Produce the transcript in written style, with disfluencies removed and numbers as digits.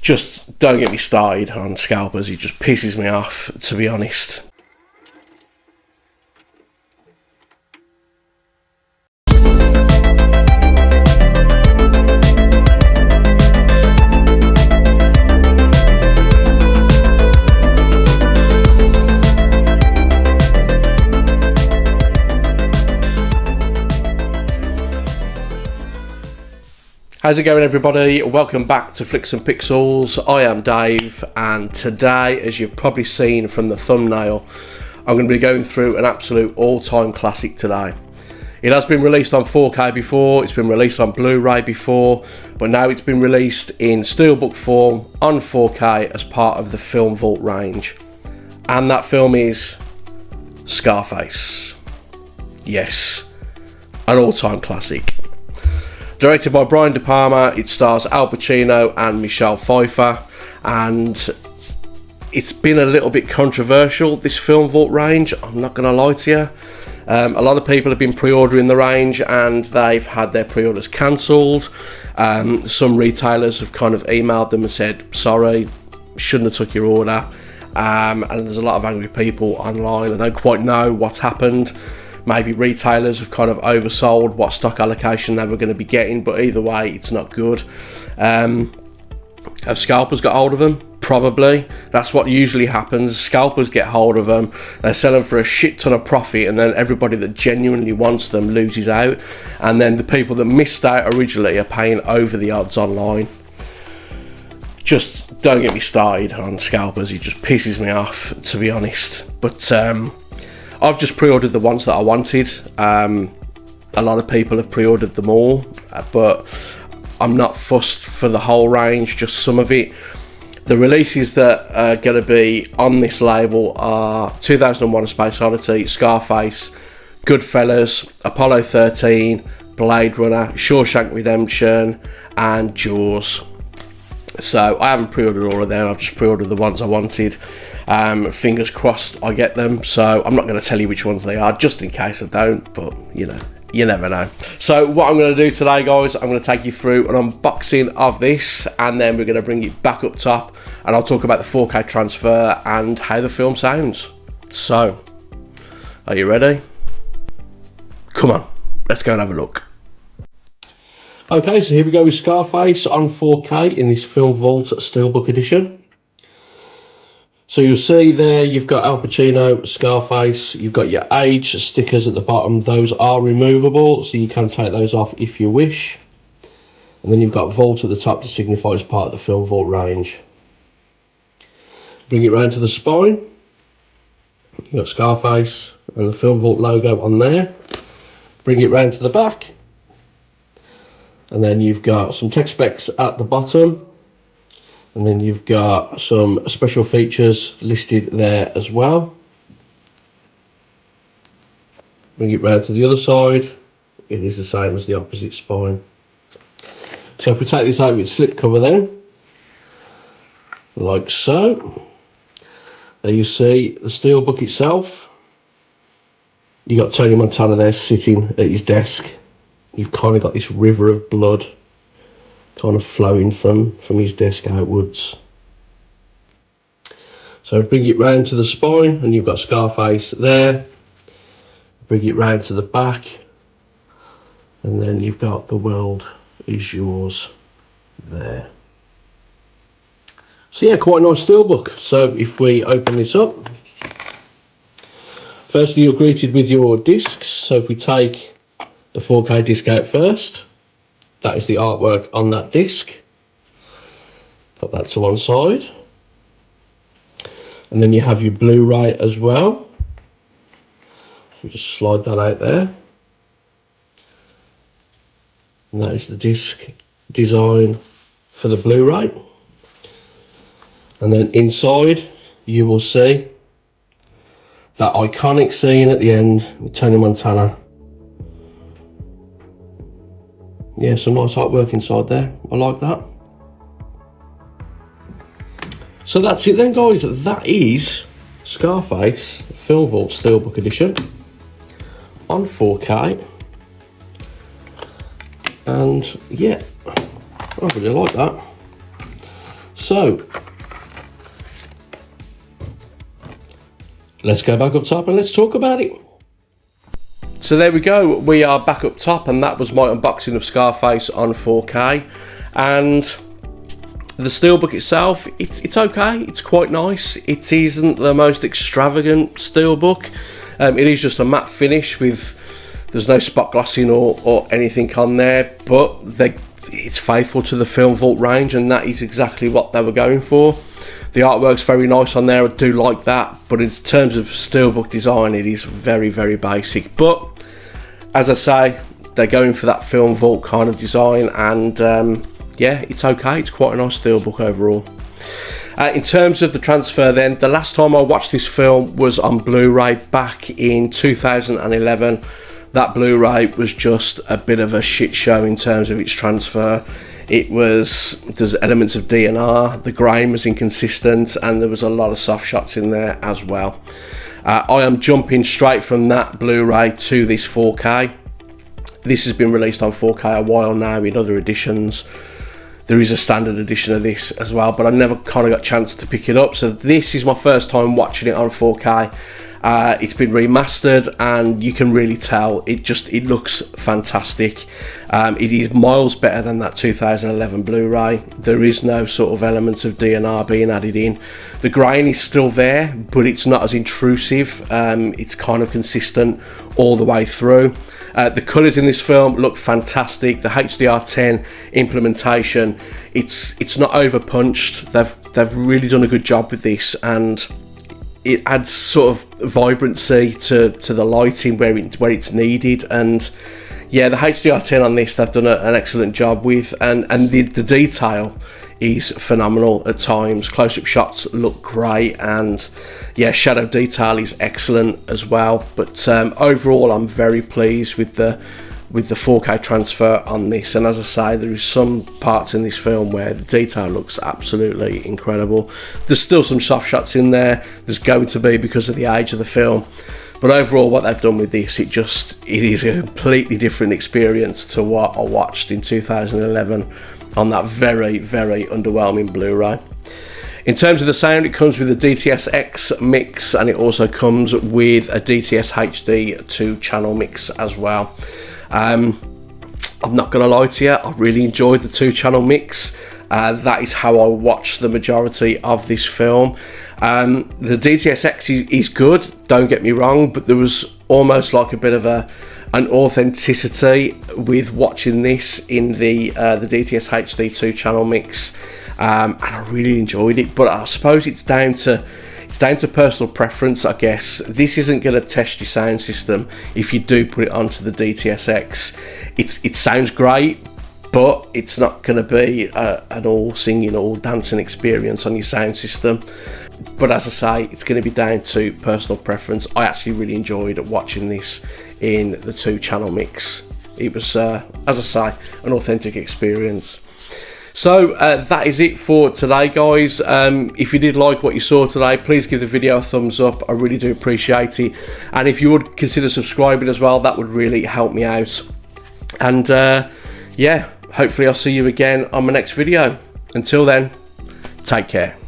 Just don't get me started on scalpers, it just pisses me off, to be honest. How's it going, everybody? Welcome back to Flicks and Pixels. I am Dave, and today, as you've probably seen from the thumbnail, I'm going to be going through an absolute all-time classic today. It has been released on 4K before, it's been released on Blu-ray before, but now it's been released in Steelbook form on 4K as part of the Film Vault range. And that film is Scarface. Yes, an all-time classic. Directed by Brian De Palma, it stars Al Pacino and Michelle Pfeiffer, and it's been a little bit controversial, this Film Vault range, I'm not going to lie to you. A lot of people have been pre-ordering the range and they've had their pre-orders cancelled. Some retailers have kind of emailed them and said, sorry, shouldn't have took your order. And there's a lot of angry people online. I don't quite know what's happened. Maybe retailers have kind of oversold what stock allocation they were going to be getting, but either way, it's not good. Have scalpers got hold of them? Probably. That's what usually happens. Scalpers get hold of them, they sell them for a shit ton of profit, and then everybody that genuinely wants them loses out. And then the people that missed out originally are paying over the odds online. Just don't get me started on scalpers, it just pisses me off, to be honest. But I've just pre-ordered the ones that I wanted. A lot of people have pre-ordered them all, but I'm not fussed for the whole range, just some of it. The releases that are going to be on this label are 2001: A Space Odyssey, Scarface, Goodfellas, Apollo 13, Blade Runner, Shawshank Redemption, and Jaws. So I haven't pre-ordered all of them, I've just pre-ordered the ones I wanted. Fingers crossed I get them, so I'm not going to tell you which ones they are, just in case I don't, but you know, you never know. So what I'm going to do today, guys, I'm going to take you through an unboxing of this, and then we're going to bring it back up top, and I'll talk about the 4K transfer and how the film sounds. So, are you ready? Come on, let's go and have a look. Okay, so here we go with Scarface on 4K in this Film Vault Steelbook edition. So you'll see there you've got Al Pacino, Scarface, you've got your age stickers at the bottom. Those are removable, so you can take those off if you wish. And then you've got Vault at the top to signify as part of the Film Vault range. Bring it round to the spine. You've got Scarface and the Film Vault logo on there. Bring it round to the back. And then you've got some tech specs at the bottom, and then you've got some special features listed there as well. Bring it round to the other side, it is the same as the opposite spine. So if we take this out with slip cover then, like so, there you see the Steelbook itself. You got Tony Montana there sitting at his desk. You've kind of got this river of blood kind of flowing from his desk outwards. So bring it round to the spine and you've got Scarface there. Bring it round to the back and then you've got The World Is Yours there. So yeah, quite a nice Steelbook. So if we open this up, firstly you're greeted with your discs. So if we take the 4K disc out first, that is the artwork on that disc. Put that to one side. And then you have your Blu-ray as well. So just slide that out there. And that is the disc design for the Blu-ray. And then inside you will see that iconic scene at the end with Tony Montana. Yeah, some nice artwork inside there. I like that. So that's it then, guys. That is Scarface Film Vault Steelbook Edition on 4K. And yeah, I really like that. So let's go back up top and let's talk about it. So there we go, we are back up top, and that was my unboxing of Scarface on 4K. And the Steelbook itself, it's okay, it's quite nice. It isn't the most extravagant Steelbook. It is just a matte finish there's no spot glossing or anything on there, but it's faithful to the Film Vault range, and that is exactly what they were going for. The artwork's very nice on there, I do like that, but in terms of Steelbook design, it is very, very basic. But as I say, they're going for that Film Vault kind of design, and yeah, it's okay, it's quite a nice Steelbook overall. In terms of the transfer then, the last time I watched this film was on Blu-ray back in 2011. That Blu-ray was just a bit of a shit show in terms of its transfer. There's elements of DNR, the grain was inconsistent, and there was a lot of soft shots in there as well. I am jumping straight from that Blu-ray to this 4K. This has been released on 4K a while now in other editions. There is a standard edition of this as well, but I never kind of got a chance to pick it up. So this is my first time watching it on 4K. It's been remastered, and you can really tell it looks fantastic. It is miles better than that 2011 Blu-ray. There is no sort of elements of DNR being added in. The grain is still there, but it's not as intrusive. It's kind of consistent all the way through. The colours in this film look fantastic. The HDR10 implementation, it's not over punched. They've really done a good job with this, and it adds sort of vibrancy to the lighting where it's needed. And yeah, the HDR10 on this they've done an excellent job with, and the detail is phenomenal at times. Close-up shots look great, and yeah, shadow detail is excellent as well. But overall, I'm very pleased with the 4K transfer on this. And as I say, there is some parts in this film where the detail looks absolutely incredible. There's still some soft shots in there. There's going to be because of the age of the film. But overall, what they've done with this, it is a completely different experience to what I watched in 2011 on that very, very underwhelming Blu-ray. In terms of the sound, it comes with a DTS-X mix, and it also comes with a DTS HD 2-channel mix as well. I'm not going to lie to you, I really enjoyed the 2-channel mix. That is how I watched the majority of this film. The DTS-X is good, don't get me wrong, but there was almost like a bit of an authenticity with watching this in the DTS HD 2-channel mix, and I really enjoyed it. But I suppose it's down to personal preference, I guess. This isn't going to test your sound system if you do put it onto the DTS-X. It sounds great, but it's not going to be an all singing, all dancing experience on your sound system. But as I say, it's going to be down to personal preference. I actually really enjoyed watching this in the 2-channel mix. It was, as I say, an authentic experience. So that is it for today, guys. If you did like what you saw today, please give the video a thumbs up. I really do appreciate it. And if you would consider subscribing as well, that would really help me out. And yeah, hopefully I'll see you again on my next video. Until then, take care.